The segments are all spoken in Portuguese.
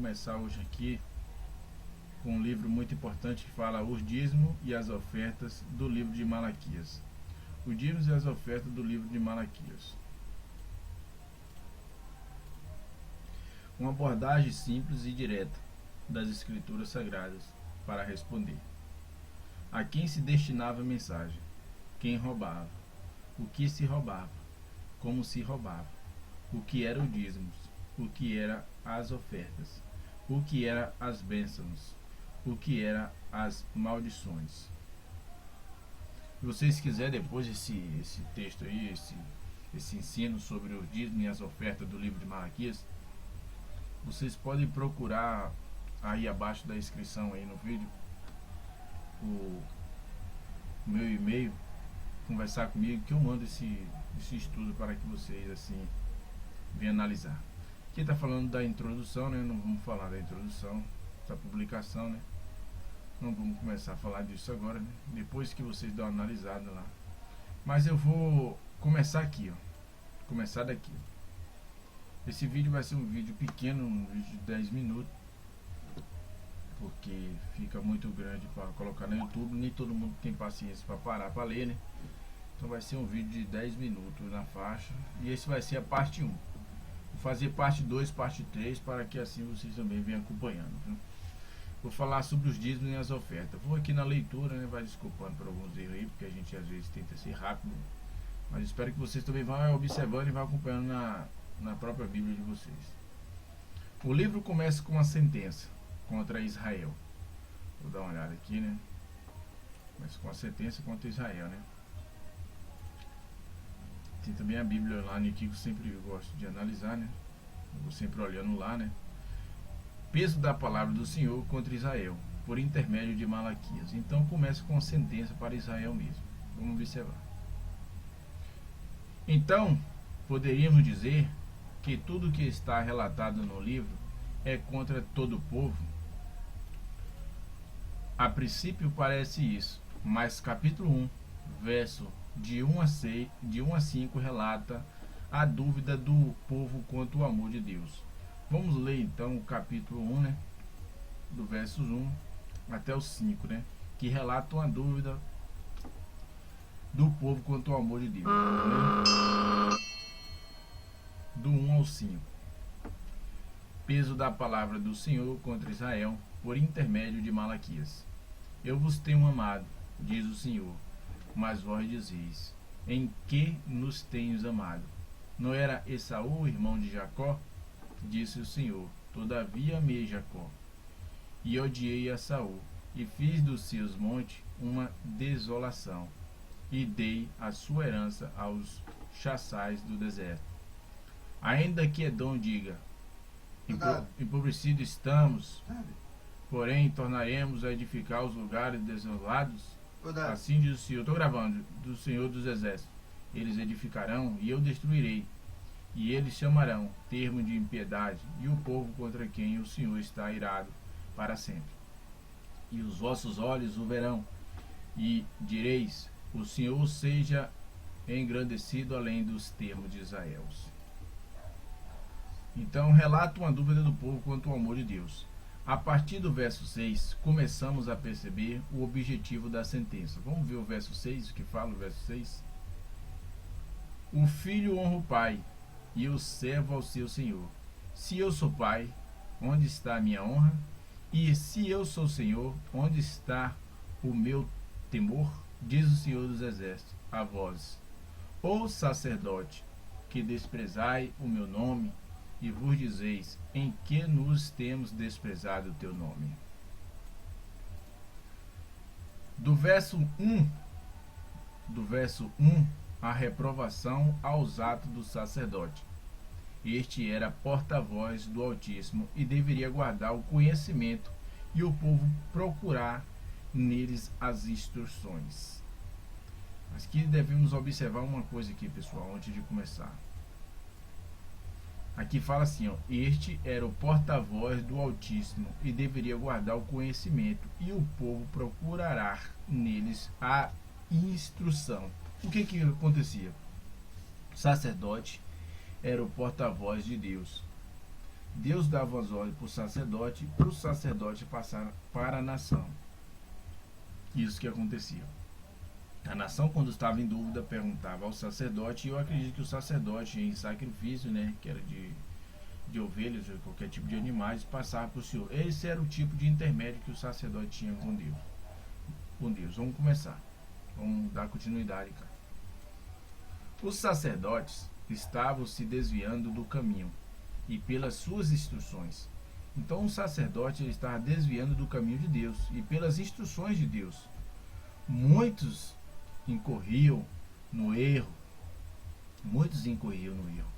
começar hoje aqui com um livro muito importante que fala os dízimos e as ofertas do livro de Malaquias. Os dízimos e as ofertas do livro de Malaquias. Uma abordagem simples e direta das escrituras sagradas para responder. A quem se destinava a mensagem? Quem roubava? O que se roubava? Como se roubava? O que eram os dízimos? O que eram as ofertas? O que eram as bênçãos? O que eram as maldições? Se vocês quiserem depois esse texto aí, esse ensino sobre os dízimos e as ofertas do livro de Malaquias, vocês podem procurar aí abaixo da inscrição aí no vídeo o meu e-mail, conversar comigo que eu mando esse estudo para que vocês assim venham analisar. Aqui está falando da introdução, né? Não vamos falar da introdução da publicação, né? Não vamos começar a falar disso agora, né? Depois que vocês dão uma analisada lá. Mas eu vou começar aqui, ó. Começar daqui. Esse vídeo vai ser um vídeo pequeno, um vídeo de 10 minutos, porque fica muito grande para colocar no YouTube. Nem todo mundo tem paciência para parar para ler, né? Então vai ser um vídeo de 10 minutos na faixa. E esse vai ser a parte 1. Vou fazer parte 2, parte 3, para que assim vocês também venham acompanhando, viu? Vou falar sobre os dízimos e as ofertas. Vou aqui na leitura, né? Vai desculpando por alguns erros aí, porque a gente às vezes tenta ser rápido. Mas espero que vocês também vão observando e vão acompanhando na própria Bíblia de vocês. O livro começa com uma sentença contra Israel. Vou dar uma olhada aqui, né? Começa com uma sentença contra Israel, né? Tem também a Bíblia lá aqui que eu sempre gosto de analisar, né? Eu vou sempre olhando lá, né? Peso da palavra do Senhor contra Israel, por intermédio de Malaquias. Então começa com uma sentença para Israel mesmo. Vamos observar. Então, poderíamos dizer que tudo que está relatado no livro é contra todo o povo? A princípio parece isso, mas capítulo 1, verso de 1 a 5 relata a dúvida do povo quanto ao amor de Deus. Vamos ler então o capítulo 1, né? Do versos 1 até o 5, né? Que relata uma dúvida do povo quanto ao amor de Deus, né? Do 1 ao 5. Peso da palavra do Senhor contra Israel por intermédio de Malaquias. Eu vos tenho amado, diz o Senhor, mas vós dizeis, em que nos tenhas amado? Não era Esaú, irmão de Jacó? Disse o Senhor, todavia amei Jacó, e odiei a Esaú, e fiz dos seus montes uma desolação, e dei a sua herança aos chaçais do deserto. Ainda que Edom diga, empobrecido estamos, porém tornaremos a edificar os lugares desolados. Assim diz o Senhor, estou gravando, do Senhor dos Exércitos. Eles edificarão e eu destruirei, e eles chamarão termo de impiedade, e o povo contra quem o Senhor está irado para sempre. E os vossos olhos o verão, e direis, o Senhor seja engrandecido além dos termos de Israel. Então relata uma dúvida do povo quanto ao amor de Deus. A partir do verso 6, começamos a perceber o objetivo da sentença. Vamos ver o verso 6, o que fala o verso 6? O filho honra o pai, e o servo ao seu senhor. Se eu sou pai, onde está a minha honra? E se eu sou senhor, onde está o meu temor? Diz o Senhor dos Exércitos a vós, ó sacerdote, que desprezai o meu nome, e vos dizeis, em que nos temos desprezado o teu nome? Do verso 1, a reprovação aos atos do sacerdote. Este era porta-voz do Altíssimo e deveria guardar o conhecimento e o povo procurar neles as instruções. Mas que devemos observar uma coisa aqui, pessoal, antes de começar. Aqui fala assim, ó, este era o porta-voz do Altíssimo e deveria guardar o conhecimento e o povo procurará neles a instrução. O que acontecia? O sacerdote era o porta-voz de Deus. Deus dava as ordens para o sacerdote passar para a nação. Isso que acontecia. A nação, quando estava em dúvida, perguntava ao sacerdote, e eu acredito que o sacerdote, em sacrifício, né, que era de ovelhas ou qualquer tipo de animais, passava para o Senhor. Esse era o tipo de intermédio que o sacerdote tinha com Deus. Vamos começar. Vamos dar continuidade, cara. Os sacerdotes estavam se desviando do caminho e pelas suas instruções. Então o sacerdote ele estava desviando do caminho de Deus e pelas instruções de Deus. Muitos incorriam no erro.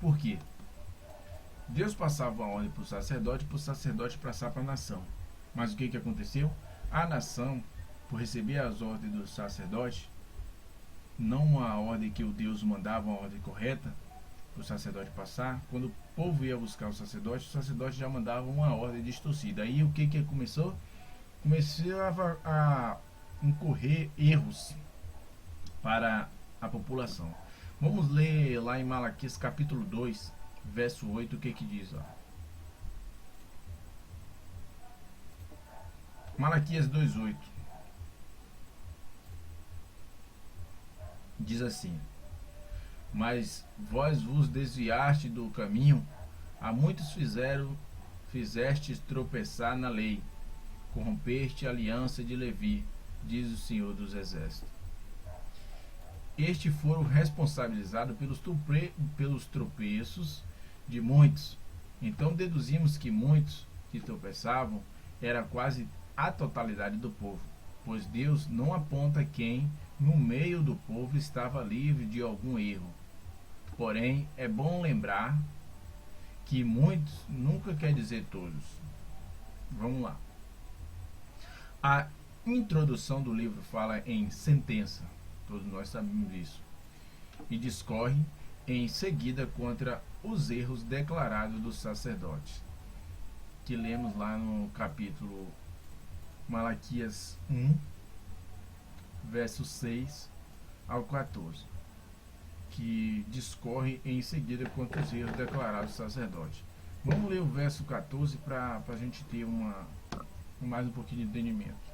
Por quê? Deus passava a ordem para o sacerdote passar para a nação. Mas o que aconteceu? A nação, por receber as ordens do sacerdote, não a ordem que o Deus mandava, uma ordem correta, para o sacerdote passar, quando o povo ia buscar o sacerdote já mandava uma ordem distorcida. Aí o que começou? Começava a incorrer erros para a população. Vamos ler lá em Malaquias capítulo 2, verso 8, o que diz? Ó. Malaquias 2,8 diz assim: mas vós vos desviaste do caminho, a muitos fizestes tropeçar na lei, corrompeste a aliança de Levi, diz o Senhor dos Exércitos. Estes foram responsabilizados pelos tropeços de muitos. Então deduzimos que muitos que tropeçavam era quase a totalidade do povo, pois Deus não aponta quem no meio do povo estava livre de algum erro. Porém, é bom lembrar que muitos nunca quer dizer todos. Vamos lá. A introdução do livro fala em sentença, todos nós sabemos disso, e discorre em seguida contra os erros declarados dos sacerdotes, que lemos lá no capítulo Malaquias 1, versos 6 ao 14, que discorre em seguida contra os erros declarados do sacerdote. Vamos ler o verso 14 para a gente ter mais um pouquinho de entendimento.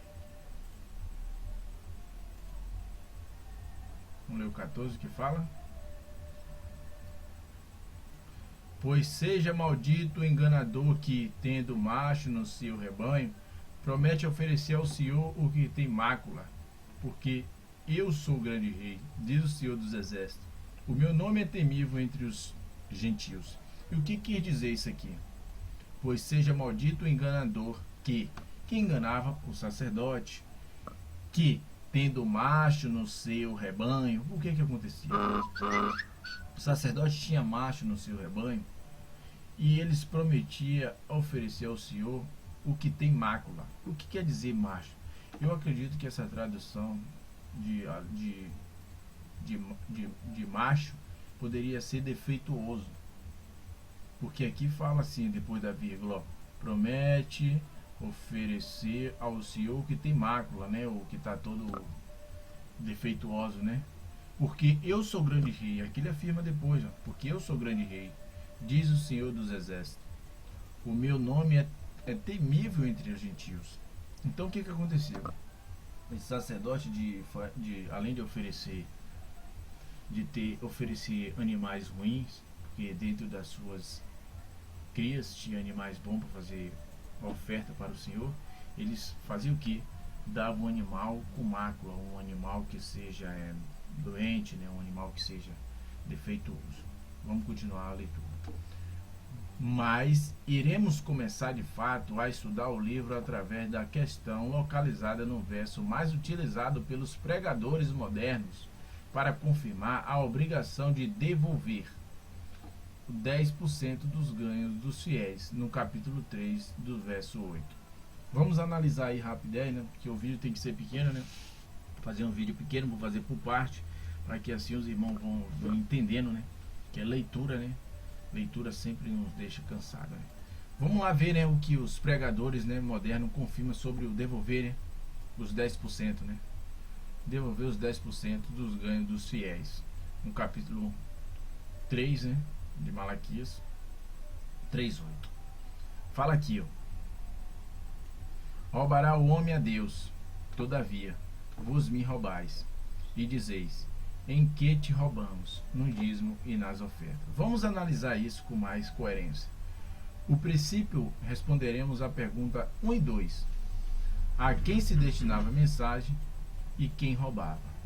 Vamos ler o 14 que fala: pois seja maldito o enganador que, tendo macho no seu rebanho, promete oferecer ao Senhor o que tem mácula, porque eu sou o grande rei, diz o Senhor dos Exércitos. O meu nome é temível entre os gentios. E o que quer dizer isso aqui? Pois seja maldito o enganador que enganava o sacerdote, que, tendo macho no seu rebanho, o que acontecia? O sacerdote tinha macho no seu rebanho e eles prometiam oferecer ao Senhor o que tem mácula. O que quer dizer macho? Eu acredito que essa tradução de macho poderia ser defeituoso, porque aqui fala assim, depois da vírgula, ó, promete oferecer ao Senhor o que tem mácula, né? O que está todo defeituoso, né? Porque eu sou grande rei. Aqui ele afirma depois, ó, porque eu sou grande rei, diz o Senhor dos Exércitos. O meu nome é temível entre os gentios. Então o que aconteceu? Esse sacerdote, além de oferecer animais ruins, porque dentro das suas crias tinha animais bons para fazer a oferta para o Senhor, eles faziam o que? Davam um animal com mácula, um animal que seja doente, né? Um animal que seja defeituoso. Vamos continuar a leitura. Mas iremos começar de fato a estudar o livro através da questão localizada no verso mais utilizado pelos pregadores modernos para confirmar a obrigação de devolver 10% dos ganhos dos fiéis, no capítulo 3, do verso 8. Vamos analisar aí rapidez, né? Porque o vídeo tem que ser pequeno, né? Fazer um vídeo pequeno, vou fazer por parte, para que assim os irmãos vão entendendo, né? Que é leitura, né? Leitura sempre nos deixa cansado, né? Vamos lá ver, né, o que os pregadores, né, modernos confirmam sobre o devolver, né, os 10%, né? Devolver os 10% dos ganhos dos fiéis. No capítulo 3, né, de Malaquias 3:8. Fala aqui, ó. Roubará o homem a Deus, todavia, vos me roubais, e dizeis, em que te roubamos, no dízimo e nas ofertas. Vamos analisar isso com mais coerência. O princípio, responderemos à pergunta 1 e 2. A quem se destinava a mensagem e quem roubava.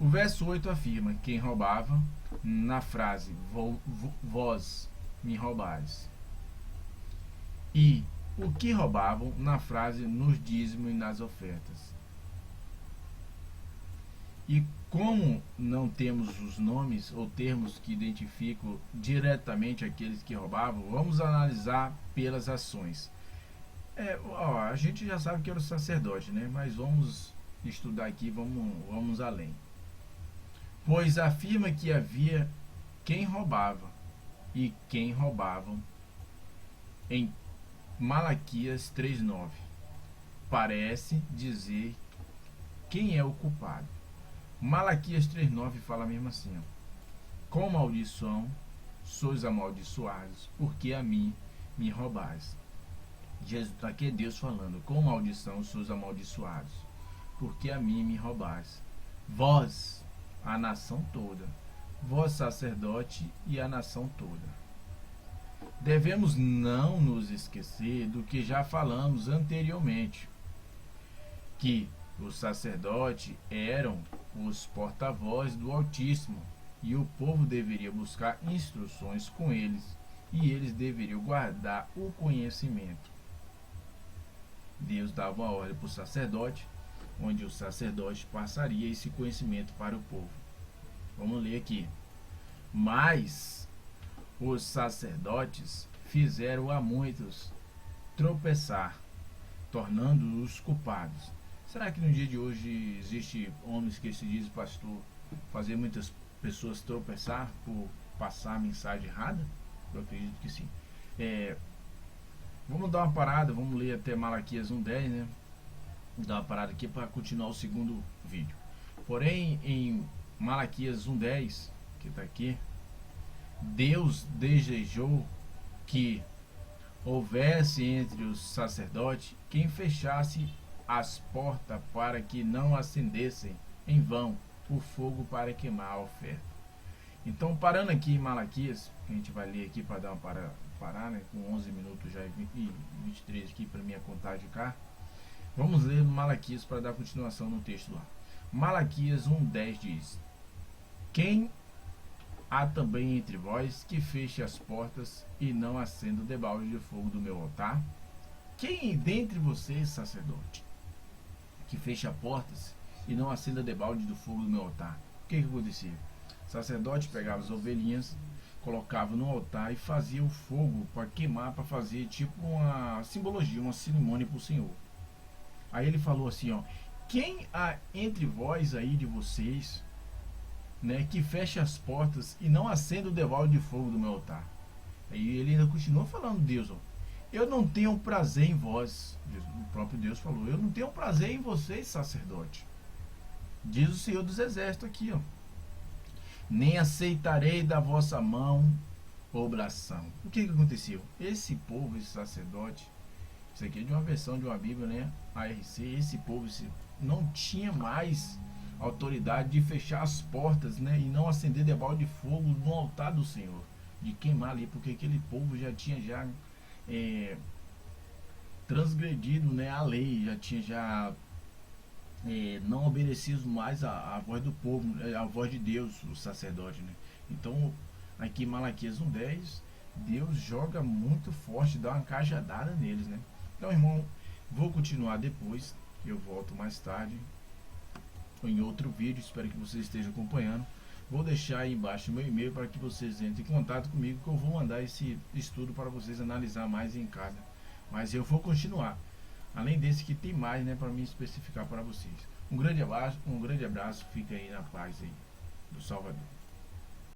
O verso 8 afirma quem roubava na frase vós me roubais. E o que roubavam na frase nos dízimos e nas ofertas. E como não temos os nomes ou termos que identificam diretamente aqueles que roubavam, vamos analisar pelas ações. A gente já sabe que era o sacerdote, né? Mas vamos estudar aqui, vamos além. Pois afirma que havia quem roubava e quem roubavam em Malaquias 3:9. Parece dizer quem é o culpado. Malaquias 3:9 fala mesmo assim, ó. Com maldição sois amaldiçoados, porque a mim me roubais. Aqui é Deus falando, com maldição sois amaldiçoados, porque a mim me roubais. Vós, a nação toda, vós sacerdote e a nação toda. Devemos não nos esquecer do que já falamos anteriormente, que os sacerdotes eram os porta-voz do Altíssimo e o povo deveria buscar instruções com eles e eles deveriam guardar o conhecimento. Deus dava uma ordem para o sacerdote, onde o sacerdote passaria esse conhecimento para o povo. Vamos ler aqui. Mas os sacerdotes fizeram a muitos tropeçar, tornando-os culpados. Será que no dia de hoje existe homens que se dizem pastor fazer muitas pessoas tropeçar por passar a mensagem errada? Eu acredito que sim. Vamos dar uma parada, vamos ler até Malaquias 1:10, né? Vou dar uma parada aqui para continuar o segundo vídeo. Porém, em Malaquias 1:10, que está aqui, Deus desejou que houvesse entre os sacerdotes quem fechasse as portas para que não acendessem em vão o fogo para queimar a oferta. Então, parando aqui em Malaquias, que a gente vai ler aqui para dar uma parar, né, com 11 minutos já e 23 aqui para minha contagem cá. Vamos ler Malaquias para dar continuação no texto lá. Malaquias 1:10 diz: Quem há também entre vós que feche as portas e não acenda o debalde de fogo do meu altar? Quem dentre vocês, sacerdote, que fecha portas e não acenda debalde do fogo do meu altar? O que acontecia? O sacerdote pegava as ovelhinhas, colocava no altar e fazia o fogo para queimar, para fazer tipo uma simbologia, uma cerimônia para o Senhor. Aí ele falou assim, ó: quem há entre vós aí de vocês, né, que fecha as portas e não acenda o debalde de fogo do meu altar? Aí ele ainda continua falando, Deus, ó, eu não tenho prazer em vós. O próprio Deus falou, eu não tenho prazer em vocês, sacerdote. Diz o Senhor dos Exércitos aqui, ó: nem aceitarei da vossa mão oblação. O que aconteceu? Esse povo, esse sacerdote, isso aqui é de uma versão de uma Bíblia, né, ARC, esse povo não tinha mais autoridade de fechar as portas, né, e não acender debalde de fogo no altar do Senhor, de queimar ali, porque aquele povo já tinha transgredido, né, a lei, já tinha não obedecido mais a voz do povo, a voz de Deus, o sacerdote, né? Então aqui em Malaquias 1:10, Deus joga muito forte, dá uma cajadada neles, né? Então, irmão, vou continuar depois, eu volto mais tarde em outro vídeo, espero que vocês estejam acompanhando. Vou deixar aí embaixo meu e-mail para que vocês entrem em contato comigo, que eu vou mandar esse estudo para vocês analisar mais em casa. Mas eu vou continuar. Além desse que tem mais, né, para me especificar para vocês. Um grande abraço, fica aí na paz aí do Salvador.